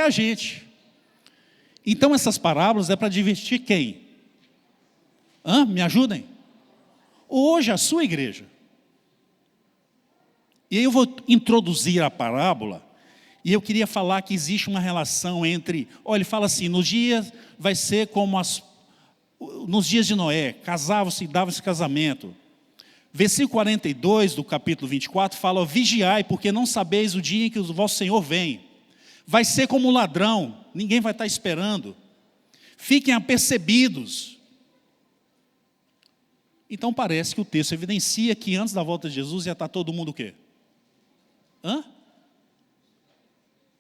a gente. Então essas parábolas é para divertir quem? Me ajudem? Hoje a sua igreja. E aí eu vou introduzir a parábola, e eu queria falar que existe uma relação entre, ele fala assim, nos dias vai ser como nos dias de Noé, casavam-se e davam-se casamento. Versículo 42 do capítulo 24 fala, vigiai, porque não sabeis o dia em que o vosso Senhor vem. Vai ser como um ladrão, ninguém vai estar esperando. Fiquem apercebidos. Então parece que o texto evidencia que antes da volta de Jesus ia estar todo mundo o quê?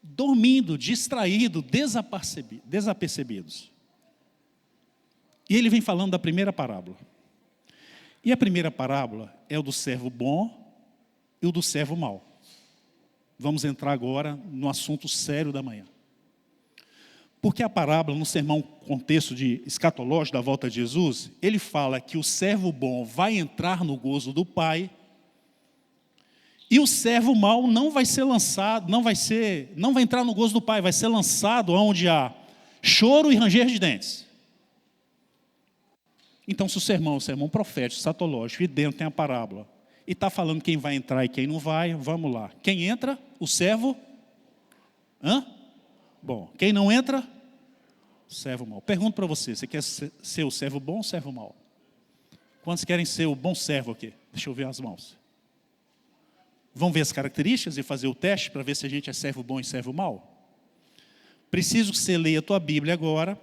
Dormindo, distraído, desapercebidos. E ele vem falando da primeira parábola. E a primeira parábola é o do servo bom e o do servo mau. Vamos entrar agora no assunto sério da manhã. Porque a parábola, no sermão contexto de escatológico da volta de Jesus, ele fala que o servo bom vai entrar no gozo do Pai, e o servo mau não vai ser lançado, não vai entrar no gozo do Pai, vai ser lançado onde há choro e ranger de dentes. Então, se o sermão profético, escatológico, e dentro tem a parábola, e está falando quem vai entrar e quem não vai, vamos lá. Quem entra? O servo? Bom, quem não entra? O servo mau. Pergunto para você quer ser o servo bom ou o servo mau? Quantos querem ser o bom servo aqui? Deixa eu ver as mãos. Vamos ver as características e fazer o teste para ver se a gente é servo bom e servo mau? Preciso que você leia a tua Bíblia agora.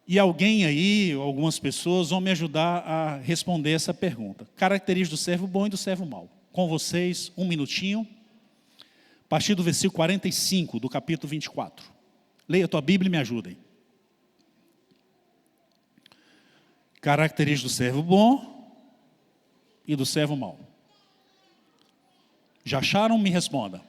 E alguém aí, algumas pessoas, vão me ajudar a responder essa pergunta. Características do servo bom e do servo mau. Com vocês, 1 minutinho. A partir do versículo 45 do capítulo 24. Leia a tua Bíblia e me ajudem. Características do servo bom e do servo mau. Já acharam? Me responda.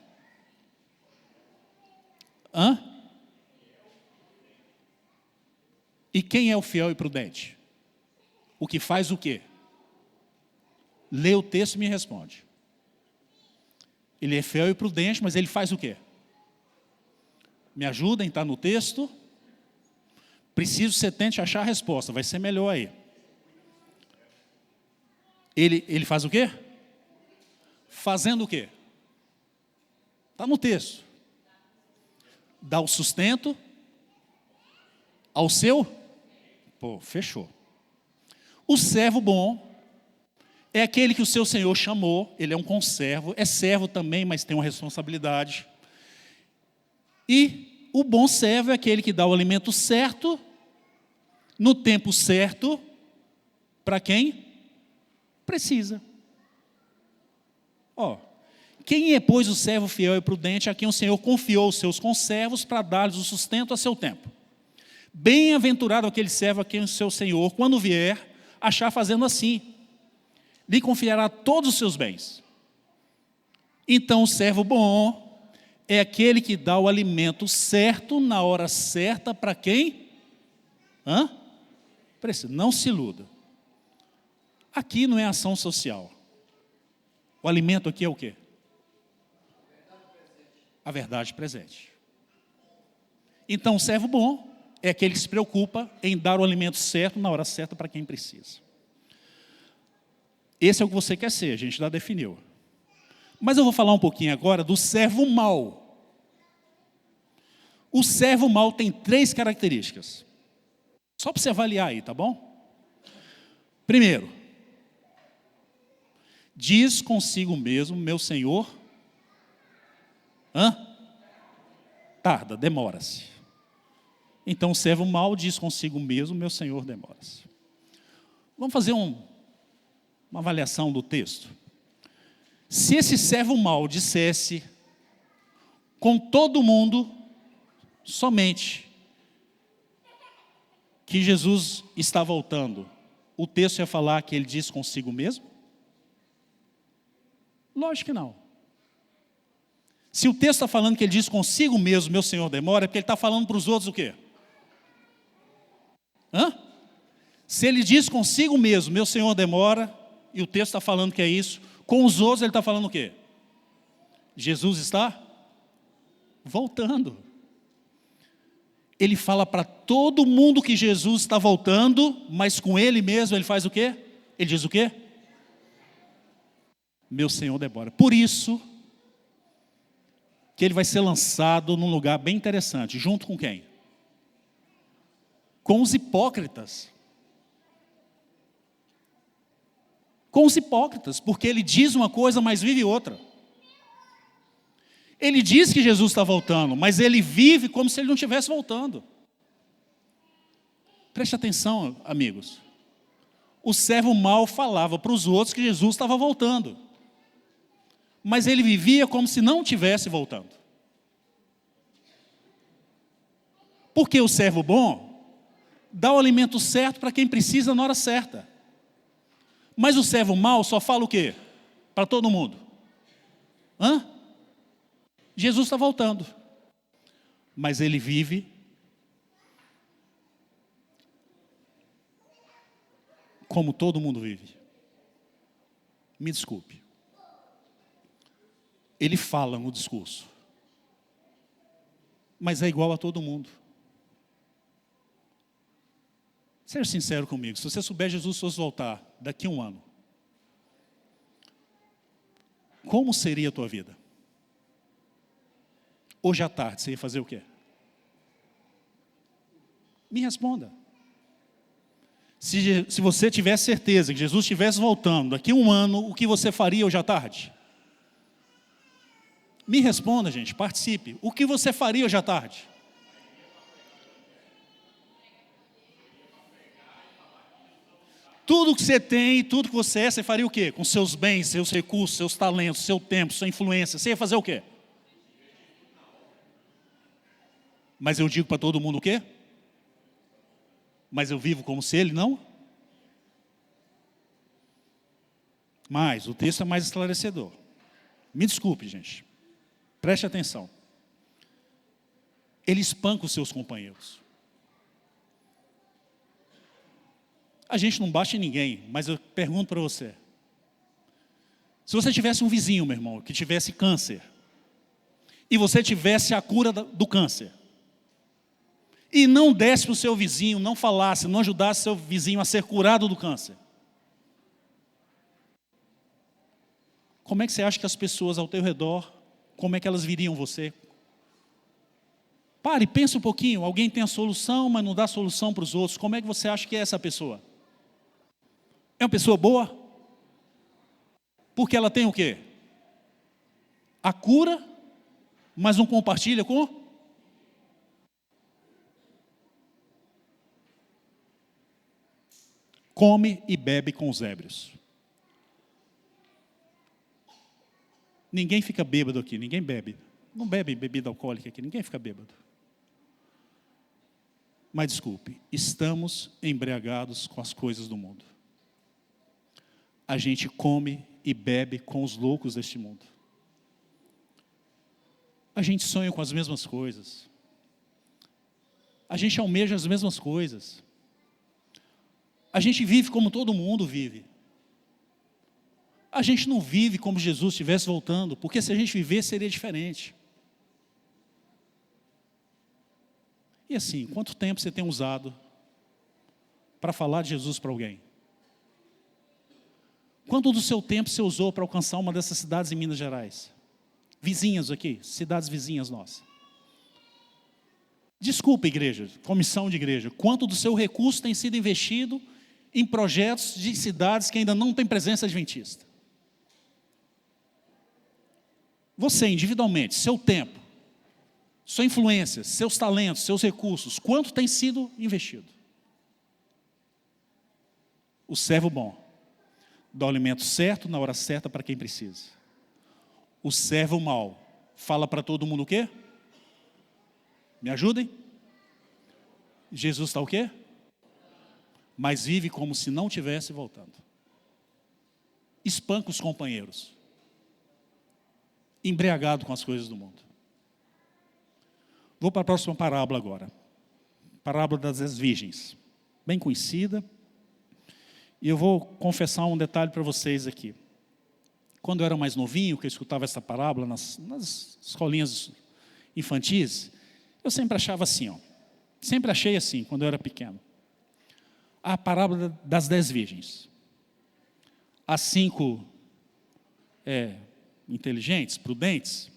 E quem é o fiel e prudente? O que faz o quê? Lê o texto e me responde. Ele é fiel e prudente, mas ele faz o quê? Me ajudem, está no texto. Preciso que você tente achar a resposta, vai ser melhor aí. Ele faz o quê? Fazendo o quê? Está no texto. Dá o sustento ao seu? Fechou. O servo bom é aquele que o seu Senhor chamou, ele é um conservo, é servo também, mas tem uma responsabilidade. E o bom servo é aquele que dá o alimento certo, no tempo certo, para quem precisa. Quem é, pois, o servo fiel e prudente a quem o Senhor confiou os seus conservos para dar-lhes o sustento a seu tempo? Bem-aventurado aquele servo a quem o seu Senhor, quando vier, achar fazendo assim. Lhe confiará todos os seus bens. Então o servo bom é aquele que dá o alimento certo, na hora certa, para quem? Precisa. Não se iluda. Aqui não é ação social. O alimento aqui é o quê? A verdade presente. Então o servo bom é aquele que se preocupa em dar o alimento certo, na hora certa, para quem precisa. Esse é o que você quer ser, a gente já definiu. Mas eu vou falar um pouquinho agora do servo mau. O servo mau tem 3 características. Só para você avaliar aí, tá bom? Primeiro, diz consigo mesmo, meu Senhor, tarda, demora-se. Então o servo mau diz consigo mesmo, meu Senhor, demora-se. Vamos fazer uma avaliação do texto. Se esse servo mau dissesse com todo mundo somente que Jesus está voltando, o texto ia falar que ele diz consigo mesmo? Lógico que não. Se o texto está falando que ele diz consigo mesmo, meu Senhor demora, é porque ele está falando para os outros o quê? Se ele diz consigo mesmo, meu Senhor demora, e o texto está falando que é isso, com os outros ele está falando o quê? Jesus está voltando. Ele fala para todo mundo que Jesus está voltando, mas com ele mesmo ele faz o quê? Ele diz o quê? Meu Senhor Débora. Por isso que ele vai ser lançado num lugar bem interessante. Junto com quem? Com os hipócritas. Com os hipócritas, porque ele diz uma coisa, mas vive outra. Ele diz que Jesus está voltando, mas ele vive como se ele não estivesse voltando. Preste atenção, amigos. O servo mau falava para os outros que Jesus estava voltando, mas ele vivia como se não estivesse voltando. Porque o servo bom dá o alimento certo para quem precisa na hora certa. Mas o servo mau só fala o quê? Para todo mundo. Jesus está voltando. Mas ele vive como todo mundo vive. Me desculpe. Ele fala no discurso, mas é igual a todo mundo. Seja sincero comigo, se você souber Jesus fosse voltar daqui a um ano, como seria a tua vida? Hoje à tarde, você ia fazer o quê? Me responda. Se você tivesse certeza que Jesus estivesse voltando daqui a um ano, o que você faria hoje à tarde? Me responda, gente, participe. O que você faria hoje à tarde? Tudo que você tem, tudo que você é, você faria o quê? Com seus bens, seus recursos, seus talentos, seu tempo, sua influência. Você ia fazer o quê? Mas eu digo para todo mundo o quê? Mas eu vivo como se ele não? Mas o texto é mais esclarecedor. Me desculpe, gente. Preste atenção. Ele espanca os seus companheiros. A gente não bate em ninguém, mas eu pergunto para você. Se você tivesse um vizinho, meu irmão, que tivesse câncer, e você tivesse a cura do câncer, e não desse para o seu vizinho, não falasse, não ajudasse seu vizinho a ser curado do câncer, como é que você acha que as pessoas ao teu redor, como é que elas viriam você? Pare, pensa um pouquinho. Alguém tem a solução, mas não dá solução para os outros. Como é que você acha que é essa pessoa? É uma pessoa boa? Porque ela tem o quê? A cura, mas não compartilha com? Come e bebe com os ébrios. Ninguém fica bêbado aqui, ninguém bebe. Não bebe bebida alcoólica aqui, ninguém fica bêbado. Mas desculpe, estamos embriagados com as coisas do mundo. A gente come e bebe com os loucos deste mundo. A gente sonha com as mesmas coisas. A gente almeja as mesmas coisas. A gente vive como todo mundo vive. A gente não vive como Jesus estivesse voltando, porque se a gente vivesse seria diferente. E assim, quanto tempo você tem usado para falar de Jesus para alguém? Quanto do seu tempo você usou para alcançar uma dessas cidades em Minas Gerais? Vizinhas aqui, cidades vizinhas nossas. Desculpa, igreja, comissão de igreja, quanto do seu recurso tem sido investido em projetos de cidades que ainda não têm presença adventista? Você, individualmente, seu tempo, sua influência, seus talentos, seus recursos, quanto tem sido investido? O servo bom dá o alimento certo na hora certa para quem precisa. O servo mau fala para todo mundo o quê? Me ajudem? Jesus está o quê? Mas vive como se não estivesse voltando. Espanca os companheiros. Embriagado com as coisas do mundo. Vou para a próxima parábola agora. Parábola das 10 virgens. Bem conhecida. E eu vou confessar um detalhe para vocês aqui. Quando eu era mais novinho, que eu escutava essa parábola nas escolinhas infantis, eu sempre achava assim, ó. Sempre achei assim, quando eu era pequeno. A parábola das 10 virgens. As 5 inteligentes, prudentes,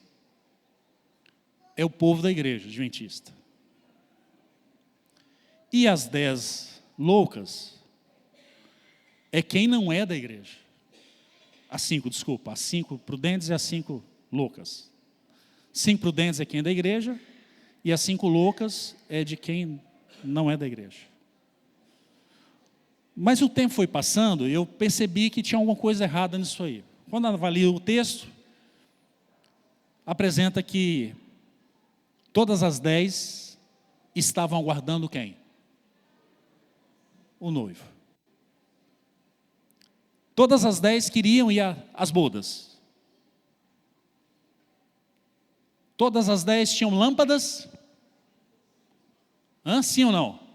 é o povo da igreja adventista. E as 10 loucas é quem não é da igreja. As 5 prudentes e as 5 loucas. 5 prudentes é quem é da igreja e as 5 loucas é de quem não é da igreja. Mas o tempo foi passando e eu percebi que tinha alguma coisa errada nisso aí. Quando avalio o texto, apresenta que todas as 10 estavam aguardando quem? O noivo. Todas as 10 queriam ir às bodas. Todas as 10 tinham lâmpadas? Sim ou não?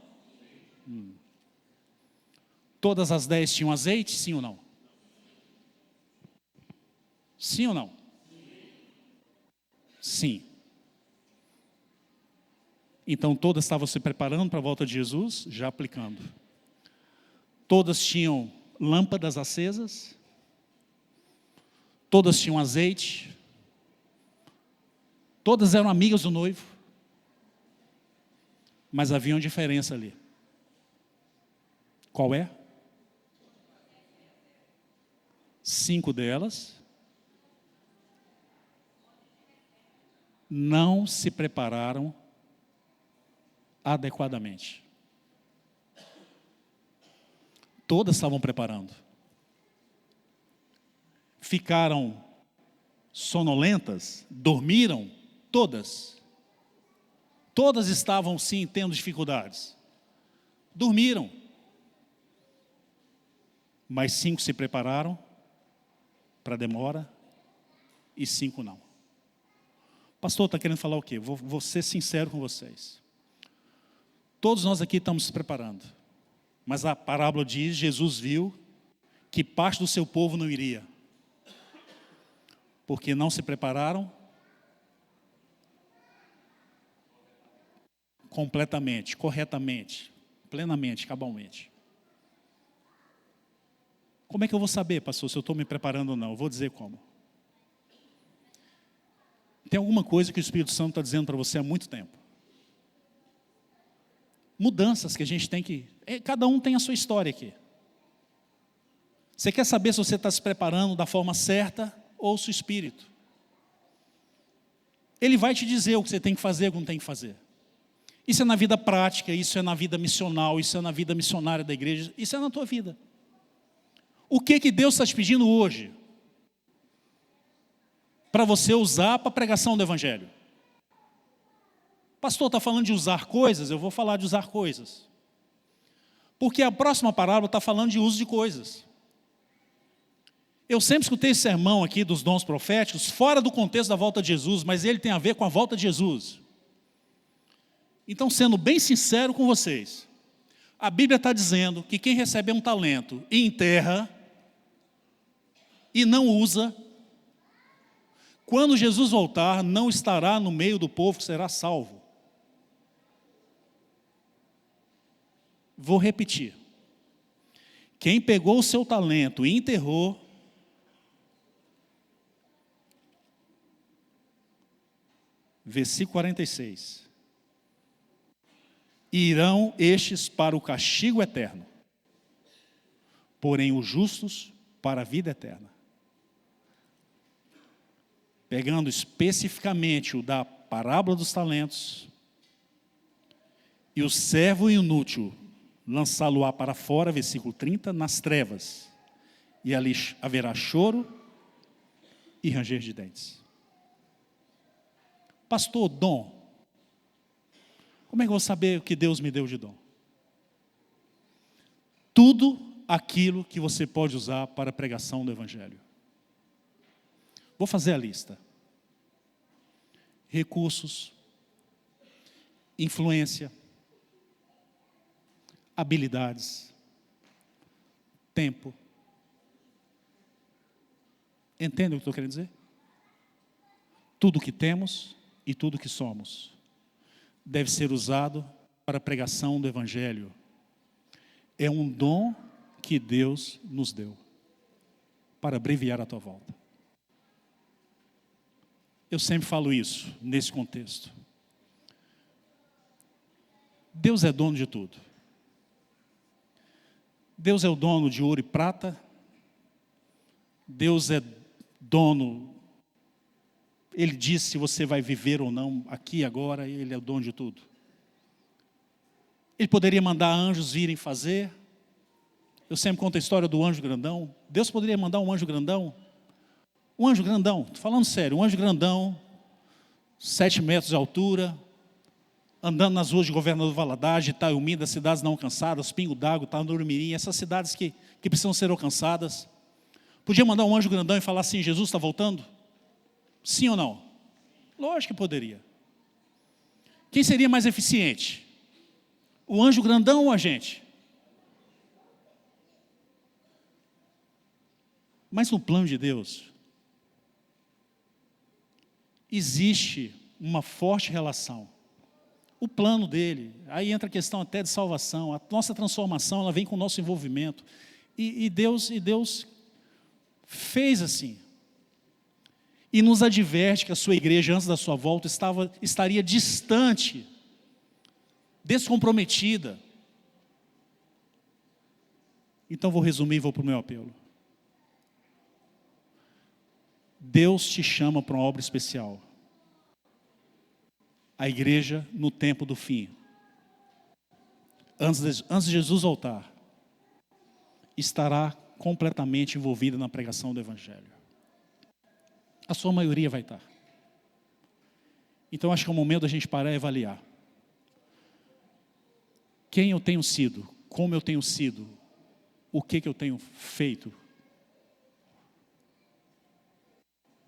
Todas as 10 tinham azeite? Sim ou não? Sim ou não? Sim. Então todas estavam se preparando para a volta de Jesus, já aplicando. Todas tinham lâmpadas acesas. Todas tinham azeite. Todas eram amigas do noivo. Mas havia uma diferença ali. Qual é? 5 delas não se prepararam adequadamente. Todas estavam preparando. Ficaram sonolentas, dormiram, todas. Todas estavam sim tendo dificuldades. Dormiram. Mas 5 se prepararam para a demora e 5 não. Pastor, está querendo falar o quê? Vou ser sincero com vocês. Todos nós aqui estamos se preparando. Mas a parábola diz, Jesus viu que parte do seu povo não iria. Porque não se prepararam completamente, corretamente, plenamente, cabalmente. Como é que eu vou saber, pastor, se eu estou me preparando ou não? Eu vou dizer como. Tem alguma coisa que o Espírito Santo está dizendo para você há muito tempo. Mudanças que a gente tem que... Cada um tem a sua história aqui. Você quer saber se você está se preparando da forma certa? Ouça o Espírito. Ele vai te dizer o que você tem que fazer e o que não tem que fazer. Isso é na vida prática, isso é na vida missional, isso é na vida missionária da igreja, isso é na tua vida. O que Deus está te pedindo hoje? Para você usar para a pregação do Evangelho. Pastor, está falando de usar coisas? Eu vou falar de usar coisas. Porque a próxima parábola está falando de uso de coisas. Eu sempre escutei esse sermão aqui dos dons proféticos, fora do contexto da volta de Jesus, mas ele tem a ver com a volta de Jesus. Então, sendo bem sincero com vocês, a Bíblia está dizendo que quem recebe um talento e enterra, e não usa, quando Jesus voltar, não estará no meio do povo que será salvo. Vou repetir. Quem pegou o seu talento e enterrou, versículo 46. Irão estes para o castigo eterno, porém os justos para a vida eterna. Pegando especificamente o da parábola dos talentos, e o servo inútil lançá-lo-á para fora, versículo 30, nas trevas, e ali haverá choro e ranger de dentes. Pastor, dom. Como é que eu vou saber o que Deus me deu de dom? Tudo aquilo que você pode usar para a pregação do Evangelho. Vou fazer a lista. Recursos, influência, habilidades, tempo. Entende o que estou querendo dizer? Tudo que temos e tudo que somos deve ser usado para a pregação do Evangelho. É um dom que Deus nos deu para abreviar a tua volta. Eu sempre falo isso nesse contexto. Deus é dono de tudo. Deus é o dono de ouro e prata. Deus é dono. Ele diz se você vai viver ou não aqui e agora. Ele é o dono de tudo. Ele poderia mandar anjos virem fazer. Eu sempre conto a história do anjo grandão. Deus poderia mandar um anjo grandão. Um anjo grandão, estou falando sério, um anjo grandão, 7 metros de altura, andando nas ruas de Governador Valadares, Itaúmi, das cidades não alcançadas, Pingo d'Água, Itaúmi, essas cidades que precisam ser alcançadas. Podia mandar um anjo grandão e falar assim, Jesus está voltando? Sim ou não? Lógico que poderia. Quem seria mais eficiente? O anjo grandão ou a gente? Mas no plano de Deus, existe uma forte relação. O plano dele, aí entra a questão até de salvação, a nossa transformação, ela vem com o nosso envolvimento. E Deus fez assim. E nos adverte que a sua igreja, antes da sua volta, estaria distante, descomprometida. Então vou resumir e vou para o meu apelo. Deus te chama para uma obra especial. A igreja no tempo do fim. Antes de Jesus voltar, estará completamente envolvida na pregação do Evangelho. A sua maioria vai estar. Então acho que é o momento da gente parar e avaliar. Quem eu tenho sido? Como eu tenho sido? O que eu tenho feito?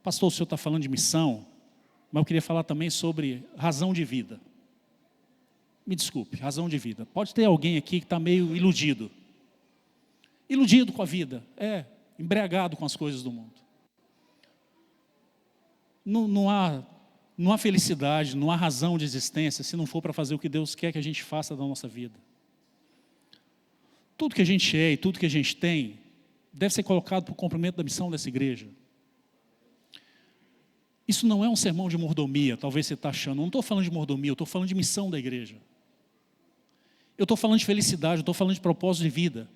Pastor, o senhor está falando de missão, mas eu queria falar também sobre razão de vida. Me desculpe, razão de vida. Pode ter alguém aqui que está meio iludido. Iludido com a vida, embriagado com as coisas do mundo. Não há felicidade, não há razão de existência se não for para fazer o que Deus quer que a gente faça da nossa vida. Tudo que a gente é e tudo que a gente tem deve ser colocado para o cumprimento da missão dessa igreja. Isso não é um sermão de mordomia, talvez você está achando. Não estou falando de mordomia, eu estou falando de missão da igreja. Eu estou falando de felicidade, eu estou falando de propósito de vida.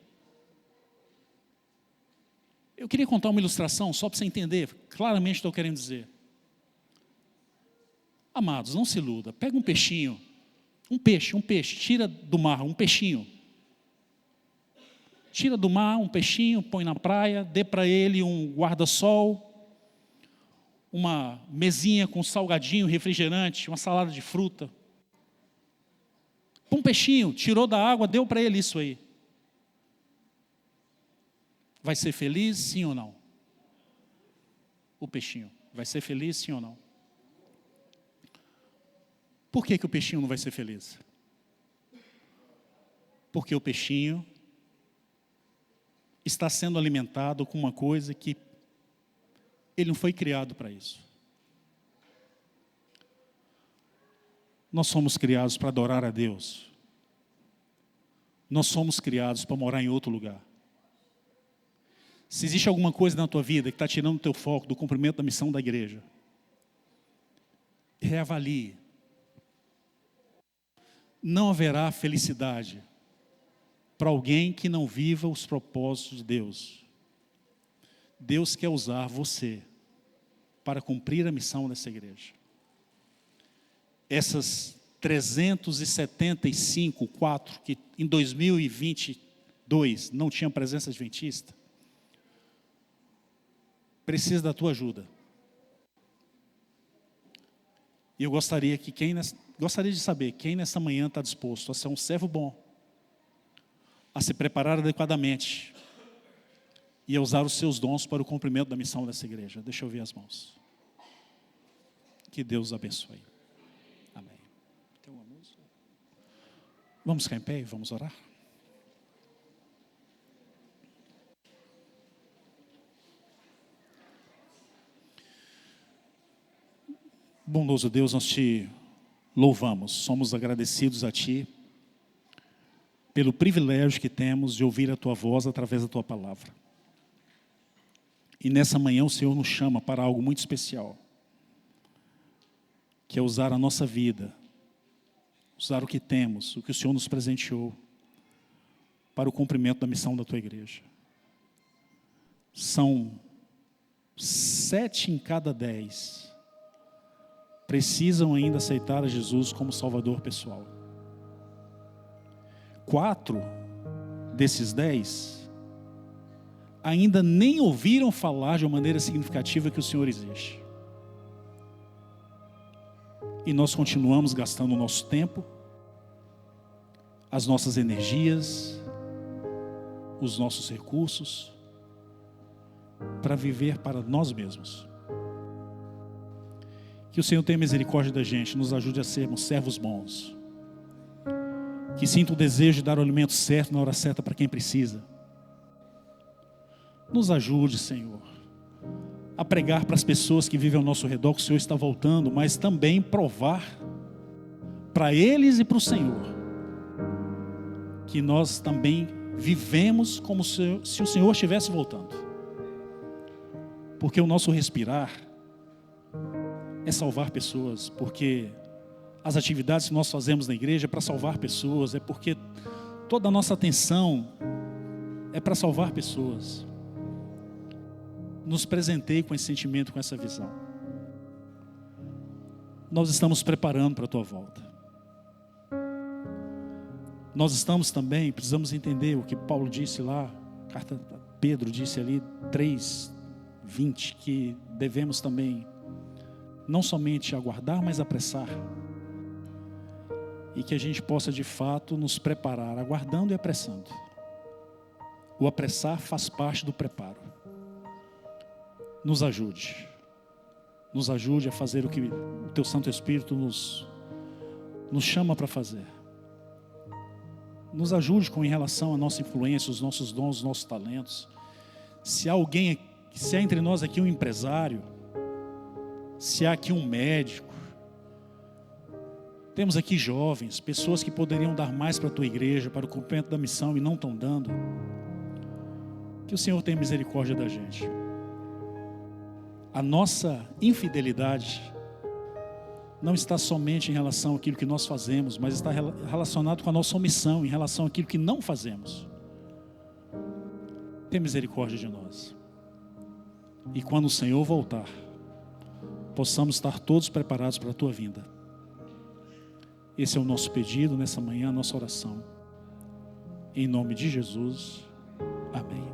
Eu queria contar uma ilustração, só para você entender claramente o que estou querendo dizer. Amados, não se iluda. Pega um peixinho, um peixe, tira do mar, um peixinho. Tira do mar um peixinho, põe na praia, dê para ele um guarda-sol, uma mesinha com salgadinho, refrigerante, uma salada de fruta. Um peixinho, tirou da água, deu para ele isso aí. Vai ser feliz, sim ou não? O peixinho, vai ser feliz, sim ou não? Por que o peixinho não vai ser feliz? Porque o peixinho está sendo alimentado com uma coisa que ele não foi criado para isso. Nós somos criados para adorar a Deus. Nós somos criados para morar em outro lugar. Se existe alguma coisa na tua vida que está tirando o teu foco do cumprimento da missão da igreja, reavalie. Não haverá felicidade para alguém que não viva os propósitos de Deus. Deus quer usar você para cumprir a missão dessa igreja. Essas 375, 4, que em 2022 não tinham presença adventista, precisa da tua ajuda. E eu gostaria de saber quem nessa manhã está disposto a ser um servo bom, a se preparar adequadamente e a usar os seus dons para o cumprimento da missão dessa igreja. Deixa eu ver as mãos. Que Deus abençoe. Amém. Tem uma música? Vamos ficar em pé e vamos orar? Bondoso Deus, nós te louvamos, somos agradecidos a Ti pelo privilégio que temos de ouvir a Tua voz através da Tua palavra. E nessa manhã o Senhor nos chama para algo muito especial, que é usar a nossa vida, usar o que temos, o que o Senhor nos presenteou, para o cumprimento da missão da Tua igreja. São 7 em cada 10 precisam ainda aceitar a Jesus como Salvador pessoal. 4 desses 10 ainda nem ouviram falar de uma maneira significativa que o Senhor existe. E nós continuamos gastando o nosso tempo, as nossas energias, os nossos recursos, para viver para nós mesmos. Que o Senhor tenha misericórdia da gente, nos ajude a sermos servos bons, que sinta o desejo de dar o alimento certo na hora certa para quem precisa. Nos ajude, Senhor, a pregar para as pessoas que vivem ao nosso redor que o Senhor está voltando, mas também provar para eles e para o Senhor que nós também vivemos como se o Senhor estivesse voltando. Porque o nosso respirar é salvar pessoas, porque as atividades que nós fazemos na igreja é para salvar pessoas, é porque toda a nossa atenção é para salvar pessoas. Nos presenteie com esse sentimento, com essa visão. Nós estamos preparando para a Tua volta. Nós estamos também, precisamos entender o que Paulo disse lá, carta a Pedro disse ali, 3:20, que devemos também não somente aguardar, mas apressar. E que a gente possa de fato nos preparar, aguardando e apressando. O apressar faz parte do preparo. Nos ajude a fazer o que o Teu Santo Espírito nos chama para fazer. Nos ajude em relação à nossa influência, os nossos dons, os nossos talentos. Se há entre nós aqui um empresário, se há aqui um médico, temos aqui jovens, pessoas que poderiam dar mais para a Tua igreja, para o cumprimento da missão e não estão dando. Que o Senhor tenha misericórdia da gente. A nossa infidelidade não está somente em relação àquilo que nós fazemos, mas está relacionado com a nossa omissão, em relação àquilo que não fazemos. Tenha misericórdia de nós. E quando o Senhor voltar, possamos estar todos preparados para a Tua vinda. Esse é o nosso pedido nessa manhã, a nossa oração. Em nome de Jesus, amém.